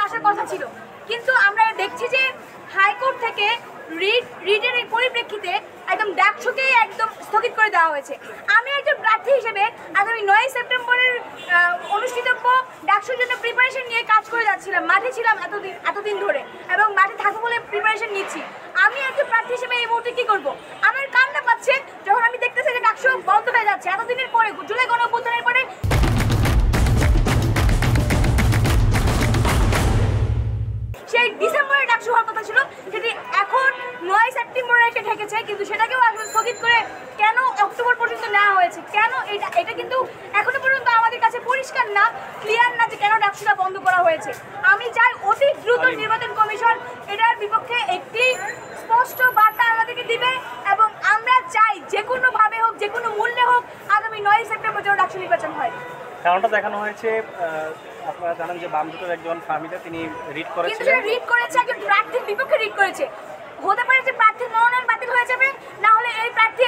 আসার কথা ছিল, কিন্তু আমরা দেখছি যে হাইকোর্ট থেকে রিটের এই পরিপ্রেক্ষিতে একদম ডাকসুকে একদম স্থগিত করে দেওয়া হয়েছে। আমি একজন প্রার্থী হিসেবে আগামী 9 সেপ্টেম্বরের অনুষ্ঠিতব্য ডাকসুর জন্য প্রিপারেশন নিয়ে কাজ করে যাচ্ছিলাম, মাঠে ছিলাম এতদিন ধরে এবং মাঠে থাকবো বলে প্রিপারেশন নিচ্ছি। আমি একজন প্রার্থী হিসেবে এই মুহূর্তে কী করবো? আমার কান্না পাচ্ছে যখন আমি দেখতেছি যে ডাকসু বন্ধ হয়ে যাচ্ছে এতদিনের পরে, জুলাই গণঅভ্যুত্থানের পরে। সেই ডিসেম্বরে ডাকসু হওয়ার কথা ছিল, সেটি এখন 9 সেপ্টেম্বরে এসে ঠেকেছে, কিন্তু সেটাকেও আসলে স্থগিত করে কেন অক্টোবর পর্যন্ত নেওয়া হয়েছে, কেন এটা কিন্তু এখনো পর্যন্ত আমাদের কাছে পরিষ্কার না, ক্লিয়ার না যে কেন ডাকসুটা বন্ধ করা হয়েছে। আমি চাই অতি দ্রুত নির্বাচন কমিশন এটার বিপক্ষে একটি স্পষ্ট বার্তা আমাদেরকে দিবে এবং আমরা চাই যে কোনোভাবে হোক, যে কোনো মূল্যে হোক, আগামী 9 সেপ্টেম্বর যেন ডাকসু নির্বাচন হয়। কারণটা দেখানো হয়েছে, আপনারা জানেন যে বাম জোটের একজন ফার্মিতে তিনি রিট করেছেন, কিন্তু সেটা রিট করেছে একজন প্রার্থীর বিপক্ষে রিট করেছে। হতে পারে যে প্রার্থীর মনোনয়ন বাতিল হয়ে যাবে, না হলে এই প্রার্থী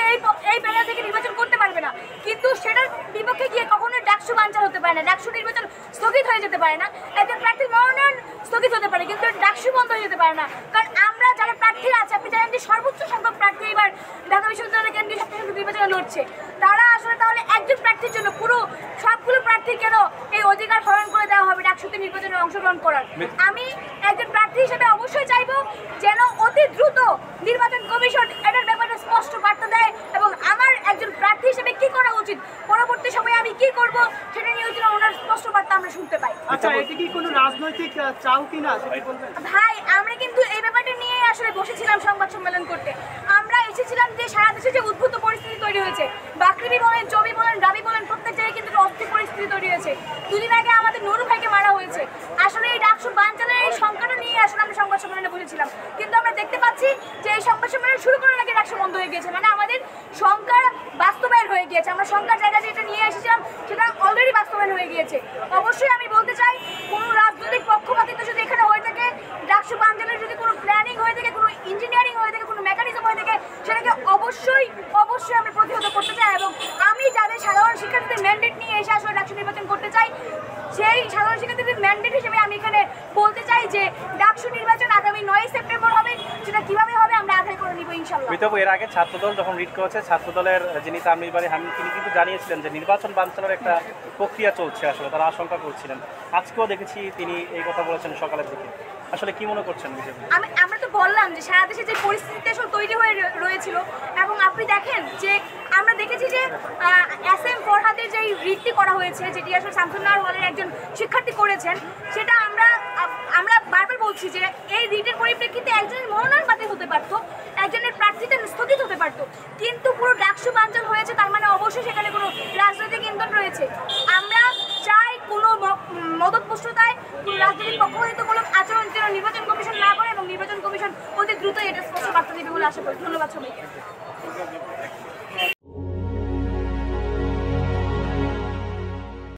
এই প্যানেল থেকে নির্বাচন করতে পারবে না, কিন্তু সেটার বিপক্ষে গিয়ে কখনোই ডাকসু বানচাল হতে পারে না, ডাকসু নির্বাচন স্থগিত হয়ে যেতে পারে না। একজন প্রার্থীর মনোনয়ন স্থগিত হতে পারে কিন্তু ডাকসু বন্ধ হয়ে যেতে পারে না, কারণ আমরা যারা প্রার্থীরা আছে, আপনি জানেন যে সর্বোচ্চ সংখ্যক প্রার্থী এবার ঢাকা বিশ্ববিদ্যালয় কেন্দ্রীয় ছাত্র সংসদ নির্বাচনে লড়ছে। তারা আসলে তাহলে একজন প্রার্থীর জন্য পুরো সবগুলো প্রার্থী কেন এই অধিকার হরণ করে দেওয়া হবে ডাকসুতে নির্বাচনে অংশগ্রহণ করার? আমি একজন প্রার্থী হিসেবে অবশ্যই চাইবো যেন অতি দ্রুত নির্বাচন কমিশন এটার ব্যাপারে স্পষ্ট বার্তা দেয় এবং আমার একজন প্রার্থী হিসেবে কি করা উচিত, পরবর্তী সময়ে আমি কি করব, সেটা নিয়ে যেন ওনার স্পষ্ট বার্তা আমরা শুনতে পাই। আচ্ছা, এটি কি কোনো রাজনৈতিক চাও কিনা সেটা বলবেন? ভাই, আমরা কিন্তু এই ব্যাপারটা নিয়ে আসলে বসেছিলাম সংবাদ সম্মেলন করতে। আমরা এসেছিলাম যে সারা দেশে যে উদ্ভূত পরিস্থিতি তৈরি হয়েছে, বাকৃবি বলেন, চবি বলেন, রাবি বলেন, প্রত্যেক জায়গায় কিন্তু অস্থির পরিস্থিতি তৈরি হয়েছে। দুদিন আগে আমাদের নুরু ভাইকে মারা হয়েছে। আসলে এই ডাকসু বানচালের এই সংখ্যাটা নিয়ে আসলে আমরা সংবাদ সম্মেলনে বসেছিলাম, কিন্তু আমরা দেখতে পাচ্ছি যে এই সংবাদ সম্মেলন শুরু করার আগে ডাকসু বন্ধ হয়ে গিয়েছে, মানে আমাদের সংখ্যা বাস্তবায়ন হয়ে গিয়েছে। আমরা সংখ্যার জায়গায় যেটা নিয়ে এসেছিলাম সেটা অলরেডি বাস্তবায়ন হয়ে গিয়েছে। অবশ্যই আমি বলতে চাই, কোনো রাজনৈতিক পক্ষপাতিত্ব যদি এখানে হয়ে থাকে, ডাকসু বানচালের যদি কোনো প্ল্যানিং হয়ে থাকে, কোনো ইঞ্জিনিয়ারিং হয়ে থাকে, কোনো মেকানিজম হয়ে থাকে, সেটাকে অবশ্যই আমরা প্রতিহত করতে চাই। এবং আমি যাদের সাধারণ শিক্ষার্থীদের ম্যান্ডেট নিয়ে এসে আসলে ডাকসু নির্বাচন করতে চাই, সেই সাধারণ শিক্ষার্থীদের ম্যান্ডেট হিসেবে আমি এখানে বলতে চাই যে ডাকসু নির্বাচন আগামী 9 সেপ্টেম্বর হবে। সেটা কিভাবে হবে আমরা আদায় করে নিব ইনশাআল্লাহ। এর আগে ছাত্রদল যখন রিট করেছে, ছাত্রদলের যিনি তামির বাড়ি হামিদ, তিনি কিন্তু জানিয়েছিলেন যে নির্বাচন বানচালের একটা প্রক্রিয়া চলছে, আসলে তারা আশঙ্কা করছিলেন। আজকেও দেখেছি তিনি এই কথা বলেছেন সকালের দিকে। আসলে কি মনে করছেন বিষয়টা? আমরা তো বললাম যে সারা দেশে যে পরিস্থিতি আসলে তৈরি হয়ে রয়েছিল, এবং আপনি দেখেন যে আমরা দেখেছি যে SM ফরহাদের যে রিটটি করা হয়েছে, যেটি আসলে শামসুন্নাহার হলের একজন শিক্ষার্থী করেছেন, সেটা আমরা বারবার বলছি যে এই রিটের পরিপ্রেক্ষিতে একজনের মনোনয়ন বাতিল হতে পারত, একজনের প্রার্থীতা স্থগিত হতে পারত, কিন্তু পুরো ডাকসু বানচাল হয়েছে, তার মানে অবশ্যই সেখানে কোনো রাজনৈতিক ইন্ধন রয়েছে। আমরা চাই কোনো মদতপুষ্টতায়, কোনো রাজনৈতিক পক্ষপাতিত্বমূলক আচরণ যেন নির্বাচন কমিশন না করে এবং নির্বাচন কমিশন অতি দ্রুত এটা স্পষ্ট বার্তা দেবে বলে আশা করি। ধন্যবাদ সবাইকে।